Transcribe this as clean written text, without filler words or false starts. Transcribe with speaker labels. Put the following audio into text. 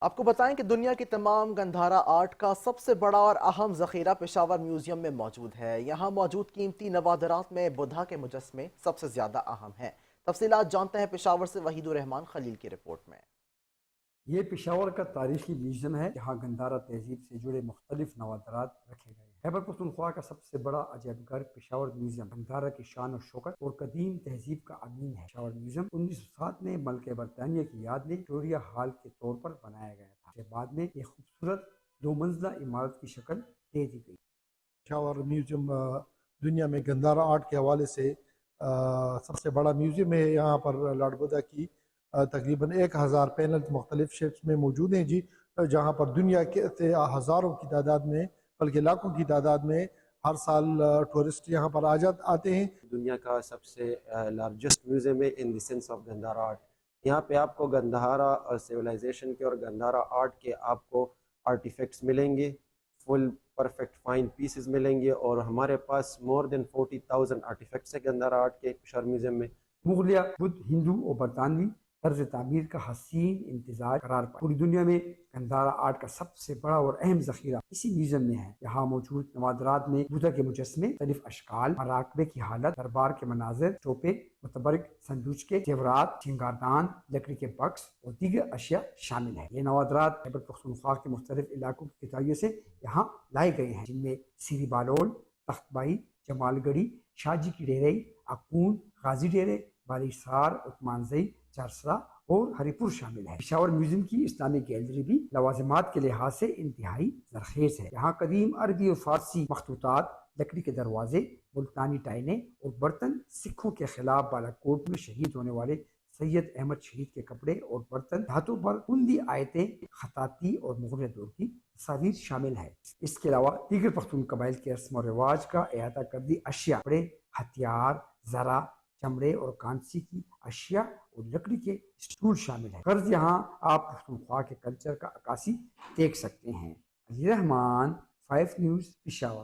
Speaker 1: آپ کو بتائیں کہ دنیا کی تمام گندھارا آرٹ کا سب سے بڑا اور اہم ذخیرہ پشاور میوزیم میں موجود ہے۔ یہاں موجود قیمتی نوادرات میں بدھا کے مجسمے سب سے زیادہ اہم ہیں۔ تفصیلات جانتے ہیں پشاور سے وحید الرحمان خلیل کی رپورٹ میں۔
Speaker 2: یہ پشاور کا تاریخی میوزیم ہے جہاں گندھارا تہذیب سے جڑے مختلف نوادرات رکھے گئے ہیں۔ خیبر پختونخوا کا سب سے بڑا عجائب گھر پشاور میوزیم گندھارا کی شان و شوکت اور قدیم تہذیب کا امین ہے۔ پشاور میوزیم 1907 میں ملکہ برطانیہ کی یاد میں وکٹوریہ ہال کے طور پر بنایا گیا تھا، جس کے بعد میں ایک خوبصورت 2 منزلہ عمارت کی شکل دے دی گئی۔
Speaker 3: پشاور میوزیم دنیا میں گندھارا آرٹ کے حوالے سے سب سے بڑا میوزیم ہے۔ یہاں پر لارڈ بدھا کی تقریباً 1000 پینل مختلف شیپس میں موجود ہیں جی، جہاں پر دنیا کے سے ہزاروں کی تعداد میں بلکہ لاکھوں کی تعداد میں ہر سال ٹورسٹ یہاں پر آتے ہیں۔
Speaker 4: دنیا کا سب سے لارجسٹ میوزیم ہے in the sense of Gandhara art. یہاں پہ آپ کو گندھارا سیولائزیشن کے اور گندھارا آرٹ کے آپ کو آرٹیفیکٹس ملیں گے، فل پرفیکٹ فائن پیسز ملیں گے، اور ہمارے پاس مور دین 40,000 آرٹیفیکٹس ہیں گندھارا آرٹ کے پشاور میوزیم میں۔
Speaker 2: مغلیہ، بدھ، ہندو اور برطانوی طرز تعمیر کا حسین امتزاج قرار پایا۔ پوری دنیا میں گندھارا آرٹ کا سب سے بڑا اور اہم ذخیرہ اسی میوزیم میں ہے۔ یہاں موجود نوادرات میں بدھا کے مجسمے، مختلف اشکال، مراقبے کی حالت، دربار کے مناظر، ٹوپے، متبرک صندوق کے زیورات، سنگاردان، لکڑی کے بکس اور دیگر اشیاء شامل ہیں۔ یہ نوادرات خیبر پختونخوا کے مختلف علاقوں کی کھدائیوں سے یہاں لائے گئے ہیں، جن میں سیری بالول، تخت بائی، جمال گڑھی، شاہ جی کی ڈیرئی، اکون، غازی ڈیرے، بالی سار، عثمان زئی، چارسرا اور ہری پور شامل ہے۔ پشاور میوزیم کی اسلامی گیلری بھی لوازمات کے لحاظ سے انتہائی زرخیز ہے۔ یہاں قدیم عربی اور فارسی مخطوطات، لکڑی کے دروازے، ملتانی ٹائلیں اور برتن، سکھوں کے خلاف بالاکوٹ میں شہید ہونے والے سید احمد شہید کے کپڑے اور برتن، دھاتوں پر کندی آیتیں، خطاطی اور مغلیہ دور کی تصاویر شامل ہے۔ اس کے علاوہ دیگر پختون قبائل کے رسم و رواج کا احاطہ کردی اشیاء، کپڑے، ہتھیار، زرہ، چمڑے اور کانسی کی اشیاء اور لکڑی کے اسٹول شامل ہیں۔ غرض یہاں آپ پختونخوا کے کلچر کا عکاسی دیکھ سکتے ہیں۔ علی رحمان، 5 نیوز، پشاور۔